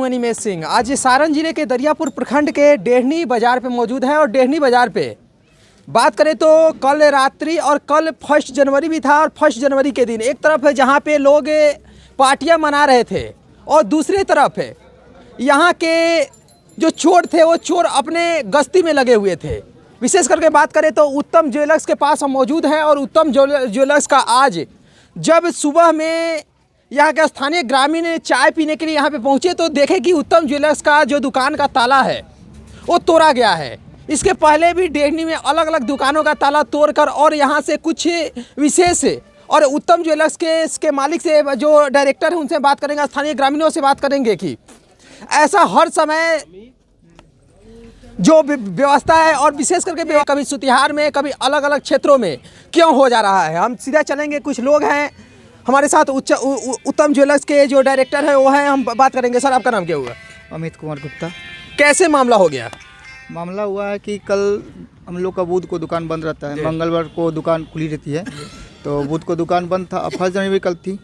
हूं अनिमेश सिंह। आज ये सारण जिले के दरियापुर प्रखंड के डेहनी बाज़ार पे मौजूद है और डेहनी बाज़ार पे बात करें तो कल रात्रि और कल 1 जनवरी भी था और 1 जनवरी के दिन एक तरफ है जहां पे लोग पार्टियां मना रहे थे और दूसरी तरफ है यहाँ के जो चोर थे वो चोर अपने गश्ती में लगे हुए थे। विशेष करके बात करें तो उत्तम ज्वेलर्स के पास हम मौजूद हैं और उत्तम ज्वेलर्स का आज जब सुबह में यहाँ के स्थानीय ग्रामीण चाय पीने के लिए यहाँ पे पहुँचे तो देखे कि उत्तम ज्वेलर्स का जो दुकान का ताला है वो तोड़ा गया है। इसके पहले भी डेहनी में अलग अलग दुकानों का ताला तोड़कर और यहाँ से कुछ विशेष और उत्तम ज्वेलर्स के मालिक से जो डायरेक्टर हैं उनसे बात करेंगे, स्थानीय ग्रामीणों से बात करेंगे कि ऐसा हर समय जो व्यवस्था है और विशेष करके कभी सुतिहार में कभी अलग अलग क्षेत्रों में क्यों हो जा रहा है। हम सीधा चलेंगे, कुछ लोग हैं हमारे साथ उत्तम ज्वेलर्स के जो डायरेक्टर है वो हैं, हम बात करेंगे। सर आपका नाम क्या हुआ? अमित कुमार गुप्ता। कैसे मामला हो गया? मामला हुआ है कि कल हम लोग का बुध को दुकान बंद रहता है, मंगलवार को दुकान खुली रहती है, तो बुध को दुकान बंद था। 1 जनवरी कल थी,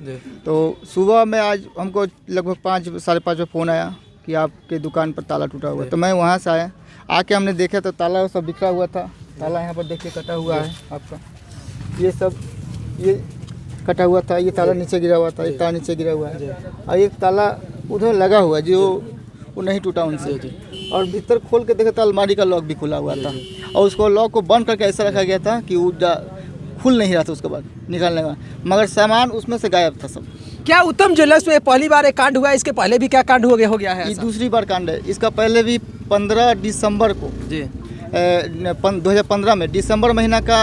तो सुबह में आज हमको लगभग 5 साढ़े 5 बजे फ़ोन आया कि आपके दुकान पर ताला टूटा हुआ है। तो मैं वहाँ से आया, आके हमने देखा तो ताला सब बिखरा हुआ था। ताला यहाँ पर देखिए कटा हुआ है आपका, ये सब ये कटा हुआ था, ये ताला नीचे गिरा हुआ था, एक ताला नीचे गिरा हुआ है और एक ताला उधर लगा हुआ है जो वो नहीं टूटा उनसे। और भीतर खोल के देखा तो अलमारी का लॉक भी खुला हुआ था और उसको लॉक को बंद करके ऐसा रखा गया था कि वो खुल नहीं रहा था उसके बाद निकालने का, मगर सामान उसमें से गायब था सब। क्या उत्तम ज्वेलर्स में पहली बार एक कांड हुआ है? इसके पहले भी क्या कांड हो गया है? ये दूसरी बार कांड है। इसका पहले भी 15 दिसंबर को 2015 में दिसंबर महीना का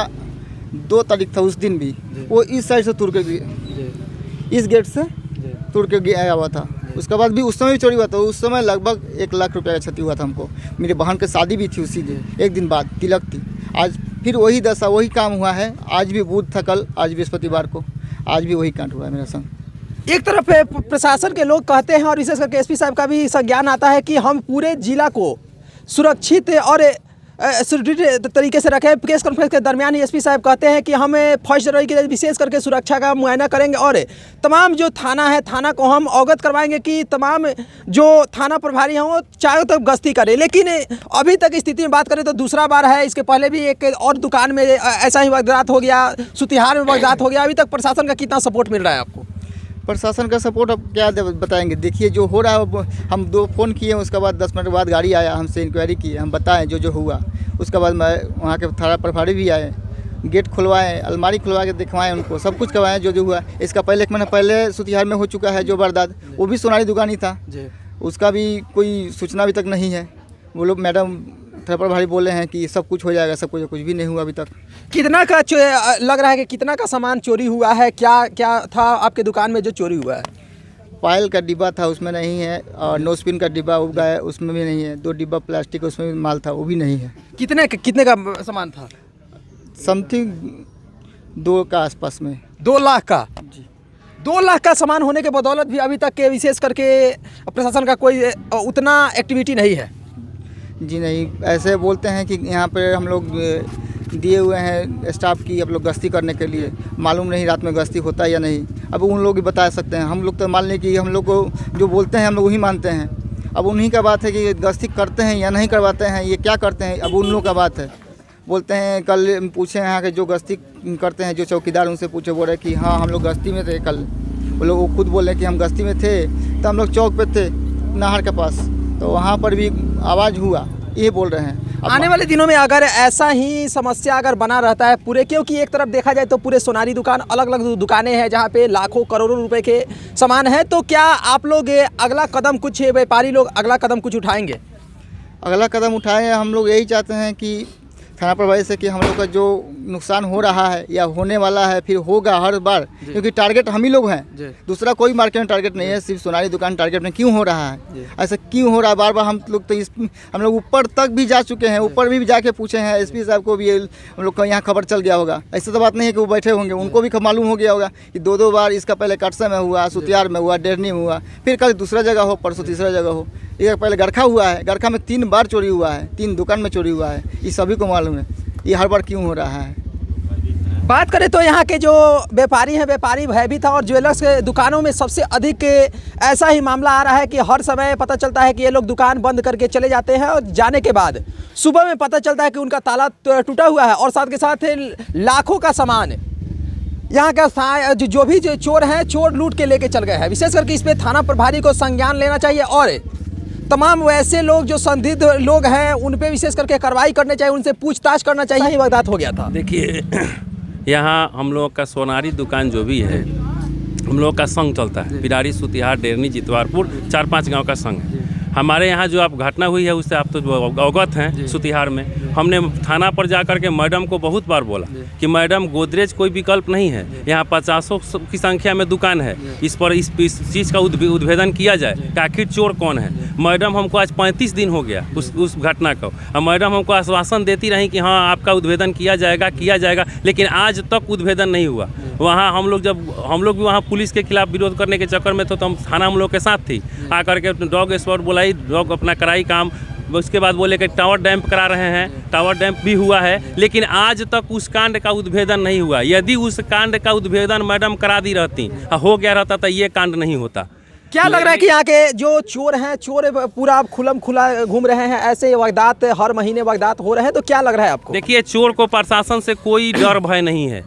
2 तारीख था, उस दिन भी वो इस साइड से तुर के इस गेट से तुर के आया हुआ था। उसके बाद भी उस समय भी चोरी हुआ था। उस समय लगभग 1 लाख रुपये का क्षति हुआ था हमको। मेरी बहन की शादी भी थी उसी दिन, एक दिन बाद तिलक थी। आज फिर वही दशा वही काम हुआ है। आज भी बुध था कल, आज बृहस्पतिवार को, आज भी वही कांड हुआ है मेरा संग। एक तरफ है प्रशासन के लोग कहते हैं और विशेष करके एसपी साहब का भी संज्ञान आता है कि हम पूरे जिला को सुरक्षित और सुदृढ़ तरीके से रखें। प्रेस कॉन्फ्रेंस के दरमियान एसपी साहब कहते हैं कि हम 1 जनवरी के लिए विशेष करके सुरक्षा का मुआयना करेंगे और तमाम जो थाना है थाना को हम अवगत करवाएंगे कि तमाम जो थाना प्रभारी हैं वो चारों तरफ गश्ती करें। लेकिन अभी तक स्थिति में बात करें तो दूसरा बार है। इसके पहले भी एक और दुकान में ऐसा ही वारदात हो गया, सुतिहार में वारदात हो गया। अभी तक प्रशासन का कितना सपोर्ट मिल रहा है आपको? प्रशासन का सपोर्ट अब क्या बताएंगे। देखिए जो हो रहा है, हम 2 फ़ोन किए, उसके बाद 10 मिनट बाद गाड़ी आया, हमसे इंक्वायरी की, हम बताएं जो हुआ। उसके बाद मैं वहाँ के थाना प्रभारी भी आए, गेट खुलवाएं, अलमारी खुलवा के दिखवाएं उनको, सब कुछ करवाएं जो हुआ। इसका पहले 1 महीना पहले सुतिहार में हो चुका है जो वारदात, वो भी सोनारी दुकान ही था, उसका भी कोई सूचना अभी तक नहीं है। वो लोग मैडम थाना प्रभारी बोले हैं कि सब कुछ हो जाएगा, सब कुछ भी नहीं हुआ अभी तक। कितना का लग रहा है कि कितना का सामान चोरी हुआ है? क्या था आपके दुकान में जो चोरी हुआ है? पायल का डिब्बा था, उसमें नहीं है, और नोस्पिन का डिब्बा उगा है, उसमें भी नहीं है। 2 डिब्बा प्लास्टिक उसमें भी माल था, वो भी नहीं है। कितने का सामान था? समथिंग 2 का आसपास में। 2 लाख का? जी। 2 लाख का सामान होने के बदौलत भी अभी तक के विशेष करके प्रशासन का कोई उतना एक्टिविटी नहीं है। जी नहीं, ऐसे बोलते हैं कि यहाँ पे हम लोग दिए हुए हैं स्टाफ की अब लोग गश्ती करने के लिए। मालूम नहीं रात में गश्ती होता है या नहीं, अब उन लोग ही बता सकते हैं। हम लोग तो मान लें कि हम लोग को जो बोलते हैं हम लोग वही मानते हैं। अब उन्हीं का बात है कि गश्ती करते हैं या नहीं करवाते हैं, ये क्या करते हैं, अब उन लोग का बात है। बोलते हैं, कल पूछे यहाँ के जो गश्ती करते हैं जो चौकीदार, उनसे पूछे, बोल रहे कि हाँ हम लोग गश्ती में थे कल। वो लोग वो खुद बोले कि हम गश्ती में थे, तो हम लोग चौक पे थे नहर के पास, तो वहाँ पर भी आवाज़ हुआ, ये बोल रहे हैं। आने वाले दिनों में अगर ऐसा ही समस्या अगर बना रहता है पूरे, क्योंकि एक तरफ देखा जाए तो पूरे सोनारी दुकान अलग अलग दुकानें हैं जहाँ पे लाखों करोड़ों रुपए के सामान है, तो क्या आप लोग अगला कदम, कुछ व्यापारी लोग अगला कदम कुछ उठाएंगे? अगला कदम उठाएं, हम लोग यही चाहते हैं कि थाना प्रभारी से कि हम लोग का जो नुकसान हो रहा है या होने वाला है, फिर होगा हर बार, क्योंकि टारगेट हम ही लोग हैं, दूसरा कोई मार्केट में टारगेट नहीं है। सिर्फ सोनारी दुकान टारगेट में क्यों हो रहा है, ऐसा क्यों हो रहा है बार बार? हम लोग तो हम लोग ऊपर तक भी जा चुके हैं, ऊपर भी जाके पूछे हैं, एसपी साहब को भी हम लोग का यहाँ खबर चल गया होगा। ऐसा तो बात नहीं है कि वो बैठे होंगे, उनको भी मालूम हो गया होगा कि 2 बार इसका पहले कटसा में हुआ, सुतियार में हुआ, डेहनी में हुआ, फिर कल दूसरा जगह हो, परसों तीसरा जगह हो। ये पहले गरखा हुआ है, गरखा में 3 बार चोरी हुआ है, 3 दुकान में चोरी हुआ है, ये सभी को मालूम है। ये हर बार क्यों हो रहा है? बात करें तो यहाँ के जो व्यापारी हैं, व्यापारी भयभीत था और ज्वेलर्स के दुकानों में सबसे अधिक ऐसा ही मामला आ रहा है कि हर समय पता चलता है कि ये लोग दुकान बंद करके चले जाते हैं और जाने के बाद सुबह में पता चलता है कि उनका ताला टूटा हुआ है और साथ के साथ लाखों का सामान यहाँ का जो भी चोर हैं, चोर लूट के लेके चल गए हैं। विशेष करके इस पर थाना प्रभारी को संज्ञान लेना चाहिए और तमाम वैसे लोग जो संदिग्ध लोग हैं उन पे विशेष करके कार्रवाई करनी चाहिए, उनसे पूछताछ करना चाहिए। ही वारदात हो गया था। देखिए यहाँ हम लोग का सोनारी दुकान जो भी है, हम लोग का संघ चलता है, पिडारी, सुतिहार, डेरनी, जितवारपुर, 4-5 गांव का संघ है। हमारे यहाँ जो आप घटना हुई है उससे आप तो अवगत हैं। सुतिहार में हमने थाना पर जाकर के मैडम को बहुत बार बोला कि मैडम गोदरेज कोई विकल्प नहीं है, यहाँ 50 की संख्या में दुकान है, इस पर इस चीज़ का उद्भेदन किया जाए कि आखिर चोर कौन है। मैडम हमको आज 35 दिन हो गया उस घटना को, और मैडम हमको आश्वासन देती रही कि हाँ आपका उद्भेदन किया जाएगा, लेकिन आज तक उद्भेदन नहीं हुआ। वहाँ हम लोग भी वहाँ पुलिस के खिलाफ विरोध करने के चक्कर में तो हम थाना हम लोग के साथ थी, आकर के डॉग स्पॉट बुलाई, डॉग अपना कराई काम। उसके बाद बोले कि टावर डैम्प करा रहे हैं, टावर डैम्प भी हुआ है, लेकिन आज तक उस कांड का उद्भेदन नहीं हुआ। यदि उस कांड का उद्भेदन मैडम करा दी रहती, हो गया रहता तो ये कांड नहीं होता। क्या लग रहा है कि यहाँ के जो चोर हैं, चोर पूरा खुलम खुला घूम रहे हैं, ऐसे वारदात हर महीने वारदात हो रहे हैं, तो क्या लग रहा है आपको? देखिए चोर को प्रशासन से कोई डर भय नहीं है,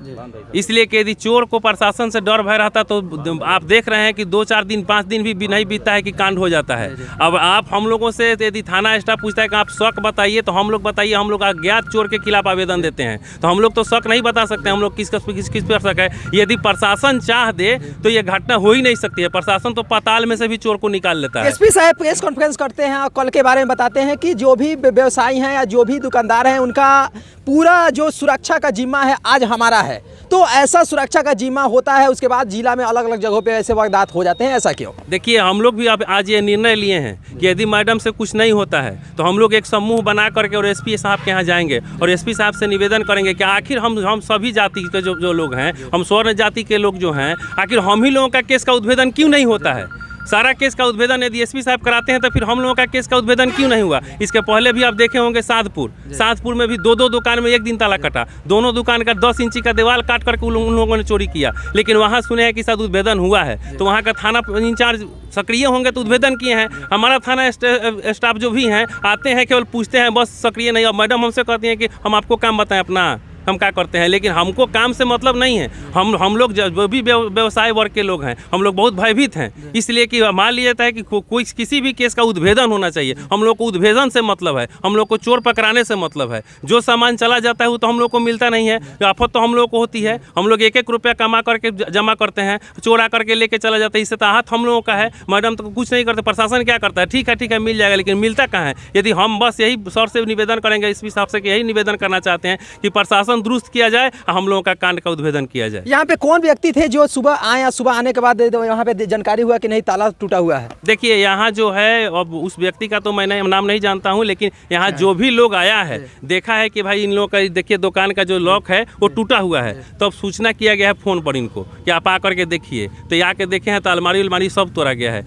इसलिए कि यदि चोर को प्रशासन से डर भय रहता तो आप देख रहे हैं कि 2-4 दिन 5 दिन भी नहीं बीतता है कि कांड हो जाता है। अब आप हम लोगों से यदि थाना स्टाफ पूछता है कि आप शक बताइए, तो हम लोग बताइए, हम लोग अज्ञात चोर के खिलाफ आवेदन देते हैं, तो हम लोग तो शक नहीं बता सकते। हम लोग किस पर शक है? यदि प्रशासन चाह दे तो ये घटना हो ही नहीं सकती है। प्रशासन तो पाताल में से भी चोर को निकाल लेता है। एसपी साहब प्रेस कॉन्फ्रेंस करते हैं और कल के बारे में बताते हैं कि जो भी व्यवसायी हैं या जो भी दुकानदार हैं, उनका पूरा जो सुरक्षा का जिम्मा है आज हमारा है। तो ऐसा सुरक्षा का जिम्मा होता है, उसके बाद जिला में अलग अलग जगहों पे ऐसे वारदात हो जाते हैं, ऐसा क्यों? देखिए हम लोग भी अब आज ये निर्णय लिए हैं कि यदि मैडम से कुछ नहीं होता है तो हम लोग एक समूह बना करके और एसपी साहब के यहाँ जाएंगे और एसपी साहब से निवेदन करेंगे कि आखिर हम सभी जाति के जो लोग हैं, हम स्वर्ण जाति के लोग जो हैं, आखिर हम ही लोगों का केस का उद्भेदन क्यों नहीं होता है? सारा केस का उद्भेदन यदि एसपी साहब कराते हैं तो फिर हम लोगों का केस का उद्भेदन क्यों नहीं हुआ? इसके पहले भी आप देखे होंगे साधपुर में भी 2 दुकान में एक दिन ताला कटा, दोनों दुकान का 10 इंची का दीवार काट करके उन लोगों ने चोरी किया, लेकिन वहाँ सुने हैं कि शायद उद्भेदन हुआ है। तो वहाँ का थाना इंचार्ज सक्रिय होंगे तो उद्भेदन किए हैं। हमारा थाना स्टाफ जो भी हैं आते हैं, केवल पूछते हैं, बस सक्रिय नहीं। और मैडम हमसे कहती हैं कि हम आपको काम बताएं अपना, हम क्या करते हैं, लेकिन हमको काम से मतलब नहीं है। हम लोग जो भी व्यवसाय वर्ग के लोग हैं, हम लोग बहुत भयभीत हैं, इसलिए कि मान लिया जाता है कि कोई किसी भी केस का उद्भेदन होना चाहिए। हम लोग को उद्भेदन से मतलब है, हम लोग को चोर पकड़ाने से मतलब है। जो सामान चला जाता है वो तो हम लोग को मिलता नहीं है, आफत तो हम लोग को होती है। हम लोग 1-1 रुपया कमा करके जमा करते हैं, चोर आकर के लेके चला जाता है, इससे तो आहत हम लोगों का है। मैडम तो कुछ नहीं करते, प्रशासन क्या करता है? ठीक है मिल जाएगा, लेकिन मिलता कहाँ है? यदि हम बस यही सर से निवेदन करेंगे, एसपी साहब से यही निवेदन करना चाहते हैं कि प्रशासन दुरुस्त किया जाए, हम लोगों का कांड का उद्भेदन किया जाए। यहाँ पे कौन व्यक्ति थे जो सुबह आए या सुबह आने के बाद यहाँ पे जानकारी हुआ कि नहीं ताला टूटा हुआ है? देखिए यहाँ जो है, अब उस व्यक्ति का तो मैं नाम नहीं जानता हूँ, लेकिन यहाँ जो भी लोग आया है, देखा है कि भाई इन लोगों का देखिए दुकान का जो लॉक है वो टूटा हुआ है, तो अब सूचना किया गया है फ़ोन पर इनको कि आप आकर के देखिए। तो यहाँ के देखे हैं तो अलमारी सब तोड़ा गया है।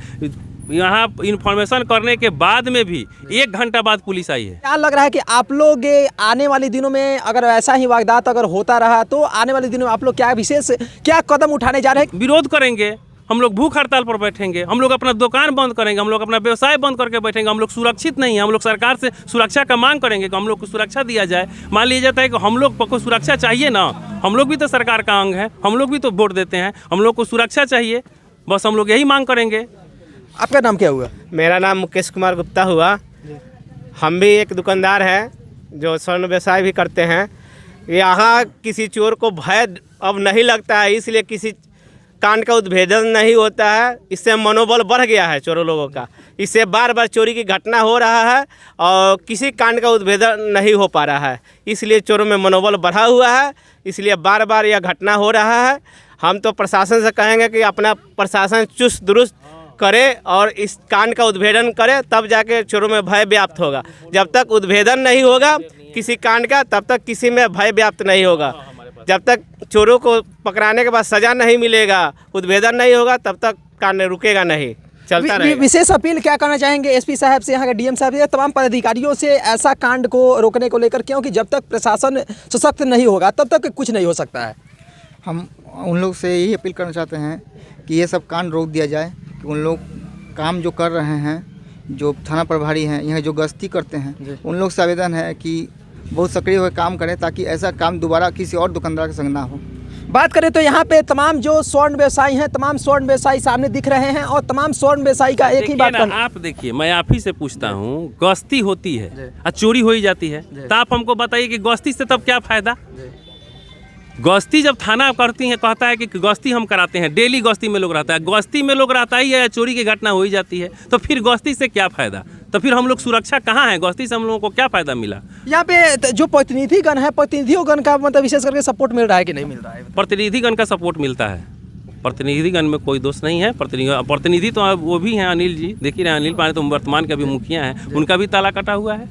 यहाँ इन्फॉर्मेशन करने के बाद में भी 1 घंटा बाद पुलिस आई है। क्या लग रहा है कि आप लोग आने वाले दिनों में अगर ऐसा ही वारदात अगर होता रहा तो आने वाले दिनों में आप लोग क्या कदम उठाने जा रहे हैं? विरोध करेंगे, हम लोग भूख हड़ताल पर बैठेंगे, हम लोग अपना दुकान बंद करेंगे, हम लोग अपना व्यवसाय बंद करके बैठेंगे। हम लोग सुरक्षित नहीं है, हम लोग सरकार से सुरक्षा का मांग करेंगे कि हम लोग को सुरक्षा दिया जाए। मान लिया जाता है कि हम लोग को सुरक्षा चाहिए ना, हम लोग भी तो सरकार का अंग है, हम लोग भी तो वोट देते हैं, हम लोग को सुरक्षा चाहिए, बस हम लोग यही मांग करेंगे। आपका नाम क्या हुआ? मेरा नाम मुकेश कुमार गुप्ता हुआ। हम भी एक दुकानदार हैं जो स्वर्ण व्यवसाय भी करते हैं। यहाँ किसी चोर को भय अब नहीं लगता है, इसलिए किसी कांड का उद्भेदन नहीं होता है। इससे मनोबल बढ़ गया है चोरों लोगों का, इससे बार चोरी की घटना हो रहा है और किसी कांड का उद्भेदन नहीं हो पा रहा है, इसलिए चोरों में मनोबल बढ़ा हुआ है, इसलिए बार यह घटना हो रहा है। हम तो प्रशासन से कहेंगे कि अपना प्रशासन चुस्त दुरुस्त करे और इस कांड का उद्भेदन करे, तब जाके चोरों में भय व्याप्त होगा। जब तक उद्भेदन नहीं होगा किसी कांड का, तब तक किसी में भय व्याप्त नहीं होगा। जब तक चोरों को पकड़ाने के बाद सज़ा नहीं मिलेगा, उद्भेदन नहीं होगा, तब तक कांड रुकेगा नहीं। चलता रहेगा। विशेष अपील क्या करना चाहेंगे एसपी साहब से, यहाँ के डीएम साहब से, तमाम पदाधिकारियों से ऐसा कांड को रोकने को लेकर, क्योंकि जब तक प्रशासन सशक्त नहीं होगा तब तक कुछ नहीं हो सकता है। हम उन लोग से यही अपील करना चाहते हैं कि ये सब कांड रोक दिया जाए, कि उन लोग काम जो कर रहे हैं, जो थाना प्रभारी हैं, यहाँ जो गश्ती करते हैं, उन लोग से आवेदन है कि बहुत सक्रिय होकर काम करें, ताकि ऐसा काम दोबारा किसी और दुकानदार के संग ना हो। बात करें तो यहाँ पे तमाम जो स्वर्ण व्यवसायी हैं, तमाम स्वर्ण व्यवसायी सामने दिख रहे हैं और तमाम स्वर्ण व्यवसायी का एक ही बात देखिए ना, आप देखिए, मैं आप ही से पूछता हूँ, गश्ती होती है और चोरी हो ही जाती है, तो आप हमको बताइए कि गश्ती से तब क्या फायदा? गश्ती जब थाना करती है, कहता है कि गश्ती हम कराते हैं, डेली गश्ती में लोग रहता है, गश्ती में लोग रहता ही है, चोरी की घटना हो ही जाती है, तो फिर गश्ती से क्या फायदा? तो फिर हम लोग सुरक्षा कहाँ है? गश्ती से हम लोगों को क्या फायदा मिला? यहाँ पे जो प्रतिनिधिगण है, प्रतिनिधियों का मतलब विशेष करके सपोर्ट मिल रहा है कि नहीं मिल रहा है? प्रतिनिधिगण का सपोर्ट मिलता है, प्रतिनिधिगण में कोई दोष नहीं है। प्रतिनिधि तो वो भी हैं, अनिल जी, देख ही रहे हैं, अनिल पांडे तो वर्तमान के अभी मुखिया हैं, उनका भी ताला कटा हुआ है,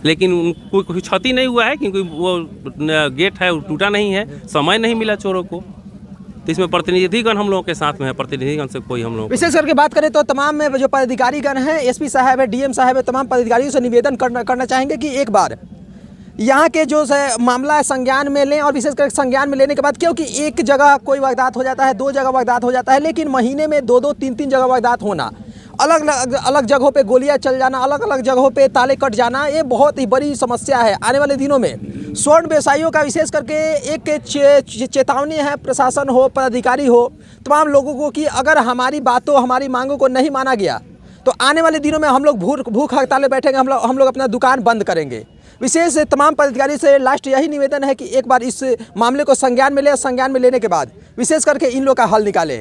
लेकिन उनको कोई क्षति नहीं हुआ है, क्योंकि वो गेट है वो टूटा नहीं है, समय नहीं मिला चोरों को। तो इसमें प्रतिनिधिगण हम लोगों के साथ में है, प्रतिनिधिगण से कोई हम लोग विशेष करके बात करें तो तमाम में जो पदाधिकारीगण हैं, एसपी साहब है, डीएम साहब है, तमाम पदाधिकारियों से निवेदन करना चाहेंगे कि एक बार यहाँ के जो मामला है संज्ञान में लें, और विशेष करके संज्ञान में लेने के बाद, क्योंकि एक जगह कोई वारदात हो जाता है, 2 जगह वारदात हो जाता है, लेकिन महीने में 2-2, 3-3 जगह वारदात होना, अलग जगहों पे गोलियां चल जाना, अलग जगहों पे ताले कट जाना, ये बहुत ही बड़ी समस्या है। आने वाले दिनों में स्वर्ण व्यवसायियों का विशेष करके एक चेतावनी है, प्रशासन हो, पदाधिकारी हो, तमाम लोगों को, कि अगर हमारी बातों, हमारी मांगों को नहीं माना गया तो आने वाले दिनों में हम लोग भूख हड़ताल बैठेंगे, हम लोग अपना दुकान बंद करेंगे। विशेष तमाम पदाधिकारी से लास्ट यही निवेदन है कि एक बार इस मामले को संज्ञान में ले, संज्ञान में लेने के बाद विशेष करके इन लोग का हल निकाले।